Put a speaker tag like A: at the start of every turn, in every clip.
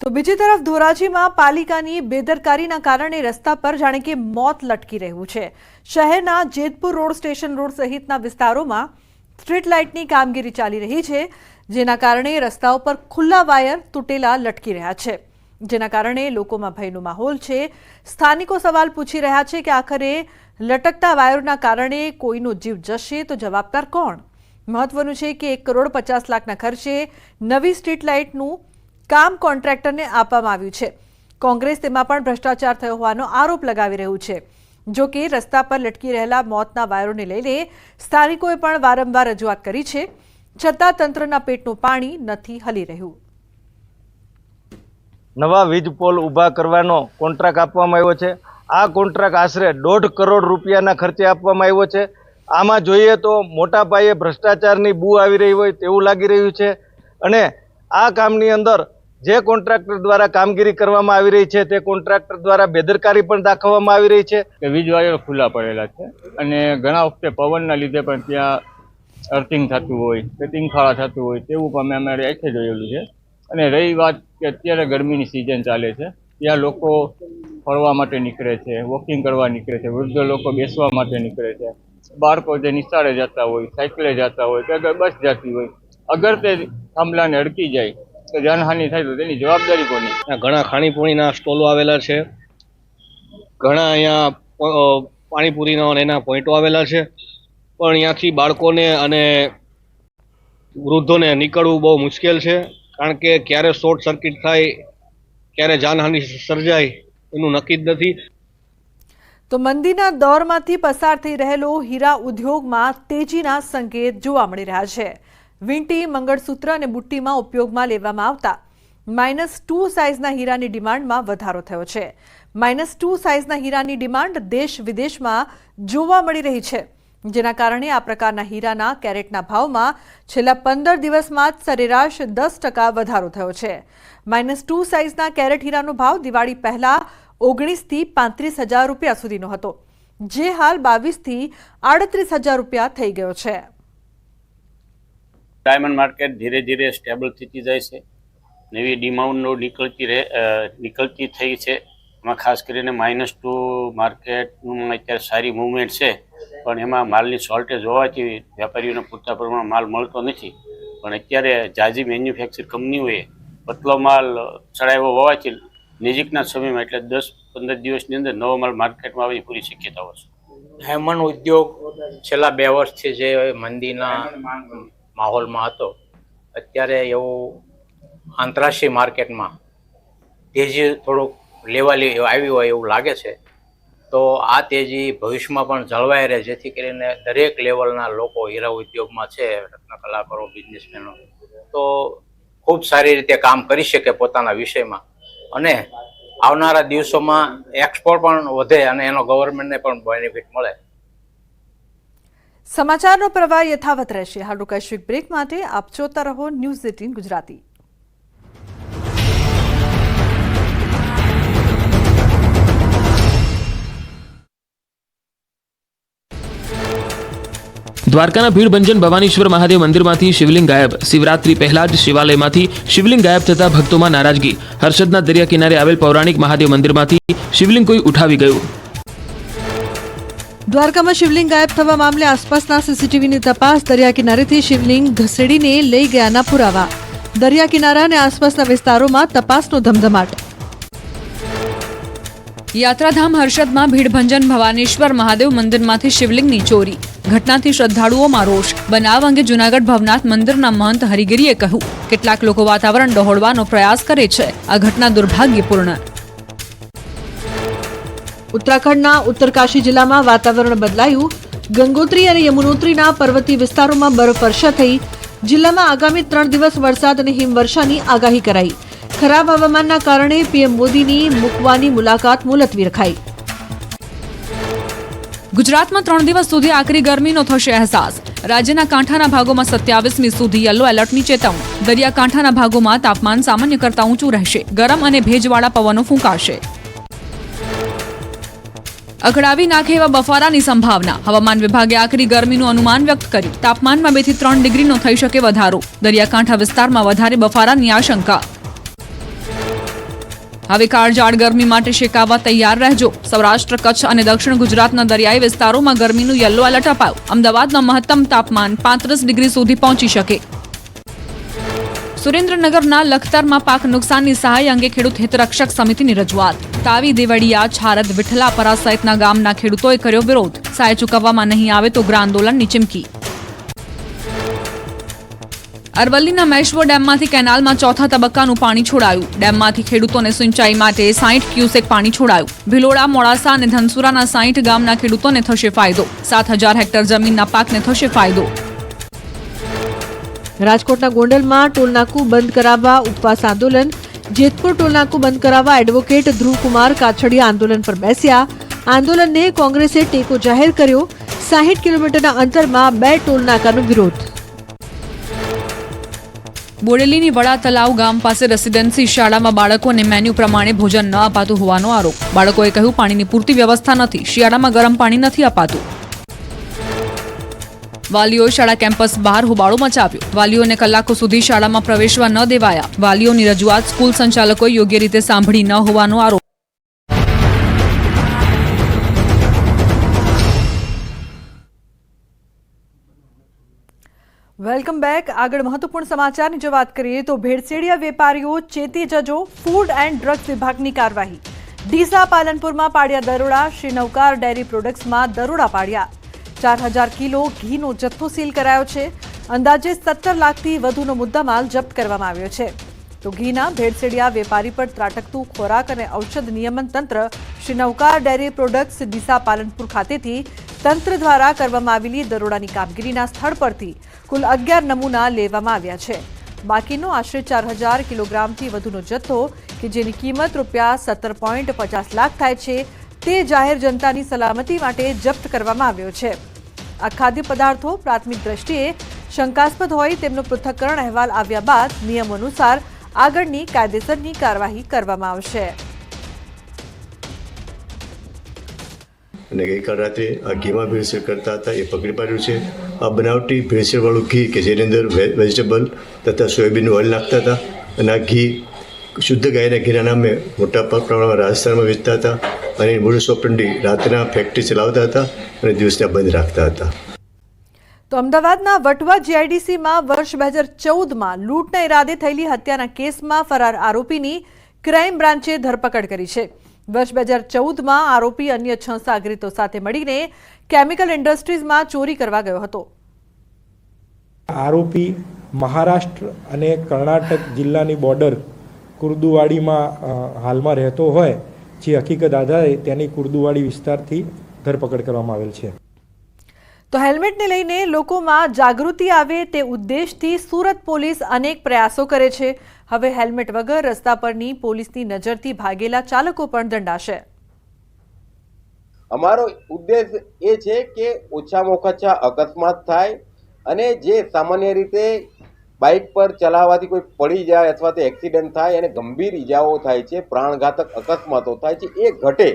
A: તો બીજી તરફ ધોરાજીમાં પાલિકાની બેદરકારીના કારણે રસ્તા પર જાણે કે મોત લટકી રહ્યું છે। શહેરના જેતપુર રોડ, સ્ટેશન રોડ સહિતના વિસ્તારોમાં સ્ટ્રીટ લાઇટની કામગીરી ચાલી રહી છે, જેના કારણે રસ્તાઓ પર ખુલ્લા વાયર તૂટેલા લટકી રહ્યા છે, જેના કારણે લોકોમાં ભયનો માહોલ છે। સ્થાનિકો સવાલ પૂછી રહ્યા છે કે આખરે લટકતા વાયરના કારણે કોઈનો જીવ જશે તો જવાબદાર કોણ? મહત્વનું છે કે 1,50 લાખના ખર્ચે નવી સ્ટ્રીટ લાઇટનું કામ કોન્ટ્રાક્ટરને આપવામાં આવ્યું છે। કોંગ્રેસ તેમાં પણ ભ્રષ્ટાચાર થયો હોવાનો આરોપ લગાવી રહ્યું છે। જો કે રસ્તા પર લટકી રહેલા મોતના વાયરોને લઈને સ્થાનિકોએ પણ વારંવાર રજૂઆત કરી છે, છતાં તંત્રના પેટનું પાણી નથી હલી રહ્યું।
B: નવા વીજ પોલ ઊભા કરવાનો કોન્ટ્રાક્ટ આપવામાં આવ્યો છે। આ કોન્ટ્રાક્ટ આશરે 1.5 કરોડ રૂપિયાના ખર્ચે આપવામાં આવ્યો છે। આમાં જોઈએ તો મોટા પાયે ભ્રષ્ટાચારની બૂ આવી રહી હોય તેવું લાગી રહ્યું છે અને આ કામની અંદર જે કોન્ટ્રાક્ટર દ્વારા કામગીરી કરવામાં આવી રહી છે તે કોન્ટ્રાક્ટર દ્વારા બેદરકારી પણ દાખવવામાં આવી રહી છે
C: કે વીજ વાયરો ખુલ્લા પડેલા છે અને ઘણા વખતે પવનના લીધે પણ ત્યાં અર્થિંગ થતું હોય કે તીંખાળા થતું હોય તેવું પણ અમારે આંખે જોયેલું છે। અને રહી વાત કે અત્યારે ગરમીની સિઝન ચાલે છે, ત્યાં લોકો ફરવા માટે નીકળે છે, વોકિંગ કરવા નીકળે છે, વૃદ્ધ લોકો બેસવા માટે નીકળે છે, બાળકો જે નિશાળે જતા હોય, સાયકલે જતા હોય કે બસ જતી હોય, અગર તે થાંભલાને અડકી જાય તો જાનહાનિ થાય તો તેની જવાબદારી કોની?
D: ઘણા ખાણીપીણીના સ્ટોલો આવેલા છે, ઘણા અહીંયા પાણીપુરીના એના પોઈન્ટો આવેલા છે, પણ અહીંયાથી બાળકોને અને વૃદ્ધોને નીકળવું બહુ મુશ્કેલ છે, કારણ કે ક્યારે શોર્ટ સર્કિટ થાય, ક્યારે જાનહાનિ સર્જાય એનું નક્કી જ નથી।
A: તો મંદીના દોરમાંથી પસાર થઈ રહેલો હીરા ઉદ્યોગમાં તેજીના સંકેત જોવા મળી રહ્યા છે। વીંટી, મંગળસૂત્ર અને બુટ્ટીમાં ઉપયોગમાં લેવામાં આવતા -2 સાઇઝના હીરાની ડિમાન્ડમાં વધારો થયો છે। -2 સાઇઝના હીરાની ડિમાન્ડ દેશ વિદેશમાં જોવા મળી રહી છે, જેના કારણે આ પ્રકારના હીરાના કેરેટના ભાવમાં છેલ્લા 15 દિવસમાં જ સરેરાશ 10% વધારો થયો છે। -2 સાઇઝના કેરેટ હીરાનો ભાવ દિવાળી પહેલા 19 થી 35,000 રૂપિયા સુધીનો હતો, જે હાલ 22 થી 38,000 રૂપિયા થઈ ગયો છે।
E: ડાયમંડ માર્કેટ ધીરે ધીરે સ્ટેબલ થતી જાય છે, નવી ડિમાન્ડો નીકળતી થઈ છે। એમાં ખાસ કરીને -2 માર્કેટનું અત્યારે સારી મૂવમેન્ટ છે, પણ એમાં માલની શોર્ટેજ હોવાથી વેપારીઓને પૂરતા પ્રમાણમાં માલ મળતો નથી। પણ અત્યારે જાજી મેન્યુફેક્ચર કંપનીઓએ પતલો માલ ચડાવ્યો હોવાથી નજીકના સમયમાં એટલે 10-15 દિવસની અંદર નવો માલ માર્કેટમાં આવવાની પૂરી શક્યતાઓ છે।
F: ડાયમંડ ઉદ્યોગ છેલ્લા 2 વર્ષથી જે મંદીના માહોલમાં હતો, અત્યારે એવું આંતરરાષ્ટ્રીય માર્કેટમાં તેજી થોડુંક લેવાલી આવી હોય એવું લાગે છે। તો આ તેજી ભવિષ્યમાં પણ જળવાઈ રહે, જેથી કરીને દરેક લેવલના લોકો હીરા ઉદ્યોગમાં છે, રત્ન કલાકારો, બિઝનેસમેનો તો ખૂબ સારી રીતે કામ કરી શકે પોતાના વિષયમાં, અને આવનારા દિવસોમાં એક્સપોર્ટ પણ વધે અને એનો ગવર્મેન્ટને પણ બેનિફિટ મળે।
A: સમાચારનો પ્રવાહ યથાવત રહેશે। હાલ રોકાઈશું એક બ્રેક માટે। આપ જોતા રહો ન્યૂઝ 18 ગુજરાતી।
G: દ્વારકાના ભીડભંજન ભવાનીશ્વર મહાદેવ મંદિરમાંથી શિવલિંગ ગાયબ। શિવરાત્રી પહેલા જ શિવાલયમાંથી શિવલિંગ ગાયબ થતા ભક્તોમાં નારાજગી। હર્ષદના દરિયા કિનારે આવેલ પૌરાણિક મહાદેવ મંદિરમાંથી શિવલિંગ કોઈ ઉઠાવી ગયું।
A: દ્વારકામાં શિવલિંગ ગાયબ થવા મામલે આસપાસના સીસીટીવીની તપાસ। દરિયા કિનારેથી શિવલિંગ ઘસેડીને લઈ ગયાના પુરાવા। દરિયા કિનારા અને આસપાસના વિસ્તારોમાં તપાસનો ધમધમાટ।
H: યાત્રાધામ હર્ષદમાં ભીડભંજન ભવાનીશ્વર મહાદેવ મંદિરમાંથી શિવલિંગની ચોરી। ઘટનાથી શ્રદ્ધાળુઓમાં રોષ। બનાવ અંગે જૂનાગઢ ભવનાથ મંદિરના મહંત હરિગીરીએ કહ્યું, કેટલાક લોકો વાતાવરણ ડહોળવાનો પ્રયાસ કરે છે, આ ઘટના દુર્ભાગ્યપૂર્ણ। ઉત્તરાખંડના ઉત્તરકાશી જિલ્લામાં વાતાવરણ બદલાયું। ગંગોત્રી અને યમુનોત્રીના પર્વતીય વિસ્તારોમાં બરફવર્ષા થઈ। જિલ્લામાં આગામી 3 દિવસ વરસાદ અને હિમવર્ષાની આગાહી કરાઈ। ખરાબ હવામાનના કારણે પીએમ મોદીની મૂકવાની મુલાકાત મુલતવી રખાઈ। ગુજરાતમાં 3 દિવસ સુધી આકરી ગરમીનો થશે અહેસાસ। રાજ્યના કાંઠાના ભાગોમાં 27મી સુધી યલો એલર્ટની ચેતવણી। દરિયાકાંઠાના ભાગોમાં તાપમાન સામાન્ય કરતાં ઊંચું રહેશે। ગરમ અને ભેજવાળા પવનો ફૂંકાશે। અકળાવી નાખે એવા બફારાની સંભાવના। હવામાન વિભાગે આકરી ગરમીનું અનુમાન વ્યક્ત કર્યું। તાપમાનમાં 2 થી 3 ડિગ્રીનો થઈ શકે વધારો। દરિયાકાંઠા વિસ્તારમાં વધારે બફારાની આશંકા।
I: હવે કાળઝાળ ગરમી માટે શેકાવા તૈયાર રહેજો. સૌરાષ્ટ્ર, કચ્છ અને દક્ષિણ ગુજરાતના દરિયાઈ વિસ્તારોમાં ગરમીનું યલો એલર્ટ અપાયું. અમદાવાદનું મહત્તમ તાપમાન 35 ડિગ્રી સુધી પહોંચી શકે. સુરેન્દ્રનગરના લખતરમાં પાક નુકસાનની સહાય અંગે ખેડૂત હિતરક્ષક સમિતિની રજૂઆત. તાવી, દેવળિયા, છારદ, વિઠલાપરા સહિતના ગામના ખેડૂતોએ કર્યો વિરોધ. સહાય ચૂકવવામાં નહીં આવે તો ઉગ્ર આંદોલનની ચીમકી. અરવલ્લીના મેશ્વો ડેમમાંથી કેનાલમાં ચોથા તબક્કાનું પાણી છોડાયું. ડેમમાંથી ખેડૂતોને સિંચાઈ માટે 60 ક્યુસેક પાણી છોડાયું. ભિલોડા, મોડાસા અને ધનસુરાના 60 ગામના ખેડૂતોને થશે ફાયદો. 7000 હેક્ટર જમીનના પાકને થશે ફાયદો.
H: રાજકોટના ગોંડલમાં ટોલનાકું બંધ કરાવવા ઉપવાસ આંદોલન. જેતપુર ટોલનાકું બંધ કરાવવા એડવોકેટ ધ્રુવકુમાર કાછડિયા આંદોલન પર બેસ્યા. આંદોલનને કોંગ્રેસે ટેકો જાહેર કર્યો. 60 કિલોમીટરના અંતરમાં 2 ટોલનાકાનો વિરોધ.
I: બોડેલીની વડા તલાવ ગામ પાસે રેસીડેન્સી શાળામાં બાળકોને મેન્યુ પ્રમાણે ભોજન ન અપાતું હોવાનો આરોપ. બાળકોએ કહ્યું, પાણીની પૂરતી વ્યવસ્થા નથી, શિયાળામાં ગરમ પાણી નથી અપાતું. વાલીઓએ શાળા કેમ્પસ બહાર હોબાળો મચાવ્યો. વાલીઓને કલાકો સુધી શાળામાં પ્રવેશવા ન દેવાયા. વાલીઓની રજૂઆત સ્કૂલ સંચાલકોએ યોગ્ય રીતે સાંભળી ન હોવાનો આરોપ.
A: Welcome back. આગળ મહત્વપૂર્ણ સમાચારની જો વાત કરીએ તો ભેળસેડિયા વેપારીઓ ચેતી જજો. ફૂડ એન્ડ ડ્રગ્સ વિભાગની કાર્યવાહી. ડીસા, પાલનપુરમાં પાડ્યા દરોડા. શ્રી નવકાર ડેરી પ્રોડક્ટ્સમાં દરોડા પાડ્યા. 4000 કિલો ઘીનો જથ્થો સીલ કરાયો છે. અંદાજે 17 લાખથી વધુનો મુદ્દામાલ જપ્ત કરવામાં આવ્યો છે. તો ઘીના ભેળસેડિયા વેપારી પર ત્રાટકતું ખોરાક અને ઔષધ નિયમન તંત્ર શ્રી નવકાર ડેરી પ્રોડક્ટ્સ ડીસા, પાલનપુર ખાતેથી તંત્ર દ્વારા કરવામાં આવેલી દરોડાની કામગીરીના સ્થળ પરથી કુલ 11 નમૂના લેવામાં આવ્યા છે. બાકીનો આશરે 4000 કિલોગ્રામથી વધુનો જથ્થો કે જેની કિંમત ₹17.50 લાખ થાય છે તે જાહેર જનતાની સલામતી માટે જપ્ત કરવામાં આવ્યો છે. આ ખાદ્ય પદાર્થો પ્રાથમિક દ્રષ્ટિએ શંકાસ્પદ હોય તેમનો પૃથ્થકરણ અહેવાલ આવ્યા બાદ નિયમ અનુસાર આગળની કાયદેસરની કાર્યવાહી કરવામાં આવશે.
J: અને ગઈકાલ રાત્રે આ ઘીમાં ભેળસેળ કરતા હતા એ પકડી પાડ્યું છે. આ બનાવટી ભેળસેળવાળું ઘી કે જેની અંદર વેજીટેબલ તથા સોયાબીનનું ઓઇલ નાખતા હતા અને આ ઘી શુદ્ધ ગાયના ઘીના નામે મોટા પ્રમાણમાં રાજસ્થાનમાં વેચતા હતા અને મૂળ ઓપરેન્ડી રાતના ફેક્ટરી ચલાવતા હતા અને દિવસના બંધ રાખતા હતા.
A: તો અમદાવાદના વટવા જીઆઈડીસીમાં વર્ષ 2014માં લૂંટના ઈરાદે થયેલી હત્યાના કેસમાં ફરાર આરોપીની ક્રાઇમ બ્રાન્ચે ધરપકડ કરી છે. વર્ષ 2014માં આરોપી અન્ય 6 સાગરીતો સાથે મળીને કેમિકલ ઇન્ડસ્ટ્રીઝમાં ચોરી કરવા ગયો હતો.
K: આરોપી મહારાષ્ટ્ર અને કર્ણાટક જિલ્લાની બોર્ડર કુર્દુવાડીમાં હાલમાં રહેતો હોય જે હકીકત આધારે તેની કુર્દુવાડી વિસ્તારથી ધરપકડ કરવામાં આવેલ છે.
A: તો હેલ્મેટને લઈને લોકોમાં જાગૃતિ આવે તે ઉદ્દેશથી સુરત પોલીસ અનેક પ્રયાસો કરે છે. હવે હેલ્મેટ વગર રસ્તા પરની પોલીસની નજરથી ભાગેલા ચાલકો પણ દંડાશે.
L: અમારો ઉદ્દેશ એ છે કે ઓછામાં ઓછા અકસ્માત થાય અને જે સામાન્ય રીતે બાઇક પર ચલાવવાથી કોઈ પડી જાય અથવા તો એક્સિડન્ટ થાય અને ગંભીર ઈજાઓ થાય છે, પ્રાણઘાતક અકસ્માતો થાય છે, એ ઘટે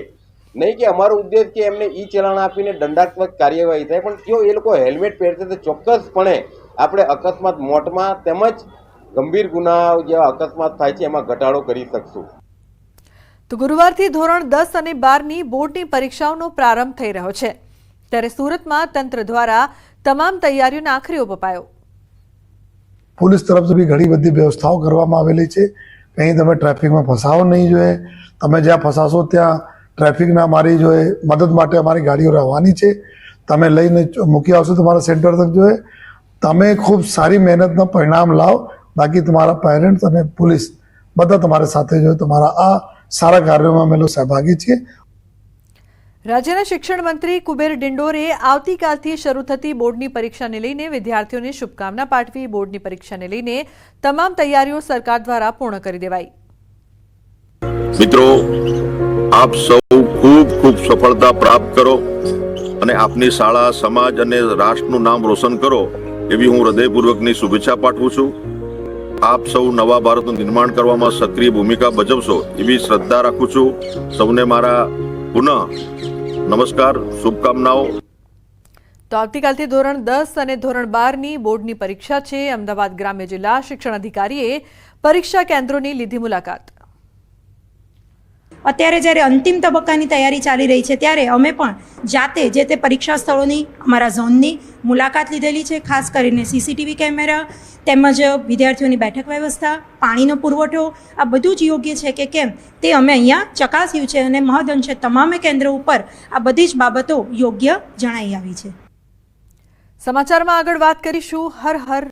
L: નહીં. કે અમારો ઉદ્દેશ કે એમને ઈ ચલાણ આપીને દંડાત્મક કાર્યવાહી થાય, પણ જો એ લોકો હેલ્મેટ પહેરશે તો ચોક્કસપણે આપણે અકસ્માત મોતમાં તેમજ ગંભીર ગુનાઓ જેવા અકસ્માત થાય છે એમાં ઘટાડો કરી શકશું.
A: તો ગુરુવારથી ધોરણ 10 અને 12ની બોર્ડની પરીક્ષાઓનો પ્રારંભ થઈ રહ્યો છે. ત્યારે સુરતમાં તંત્ર દ્વારા તમામ તૈયારીઓને આખરી ઓપ અપાયો.
M: પોલીસ તરફથી બી ઘણી બધી વ્યવસ્થાઓ કરવામાં આવેલી છે. કંઈ તમે ટ્રાફિકમાં ફસાવો નહીં જોઈએ. તમે જ્યાં ફસાશો ત્યાં ટ્રાફિકના અમારી જોઈએ મદદ માટે અમારી ગાડીઓ રહેવાની છે. તમે લઈને મૂકી આવશો તમારા સેન્ટર તક જોઈએ. તમે ખૂબ સારી મહેનતનું પરિણામ લાવો. બાકી તમારા પેરેન્ટ્સ અને પોલીસ બધા તમારા સાથે જોઈએ. તમારા આ સારા કાર્યોમાં અમે લોકો સહભાગી છીએ.
A: રાજ્યના શિક્ષણ મંત્રી કુબેર ડિંડોરે આવતીકાલથી શરૂ થતી બોર્ડની પરીક્ષાને લઈને વિદ્યાર્થીઓને શુભકામના પાઠવી. બોર્ડની પરીક્ષાને લઈને તમામ તૈયારીઓ સરકાર દ્વારા પૂર્ણ કરી દેવાઈ.
N: મિત્રો, આપ સૌ ખૂબ ખૂબ સફળતા પ્રાપ્ત કરો અને આપની શાળા, સમાજ અને રાષ્ટ્રનું નામ રોશન કરો એવી હું હૃદયપૂર્વકની શુભેચ્છા પાઠવું છું. આપ સૌ નવા ભારતનું નિર્માણ કરવામાં સક્રિય ભૂમિકા ભજવશો એવી શ્રદ્ધા રાખું છું. સૌને મારા પુનઃ નમસ્કાર, શુભકામનાઓ.
A: તો આવતીકાલથી ધોરણ 10 અને ધોરણ 12ની બોર્ડની પરીક્ષા છે. અમદાવાદ ગ્રામ્ય જિલ્લા શિક્ષણ અધિકારીએ પરીક્ષા કેન્દ્રોની લીધી મુલાકાત.
O: અત્યારે જ્યારે અંતિમ તબક્કાની તૈયારી ચાલી રહી છે ત્યારે અમે પણ જાતે જે તે પરીક્ષા સ્થળોની અમારા ઝોનની મુલાકાત લીધેલી છે, ખાસ કરીને સીસીટીવી કેમેરા તેમજ વિદ્યાર્થીઓની બેઠક વ્યવસ્થા, પાણીનો પુરવઠો, આ બધું જ યોગ્ય છે કે કેમ તે અમે અહીંયા ચકાસ્યું છે અને મહદઅંશે તમામે કેન્દ્રો ઉપર આ બધી જ બાબતો યોગ્ય જણાઈ આવી છે.
A: સમાચારમાં આગળ વાત કરીશું હર હર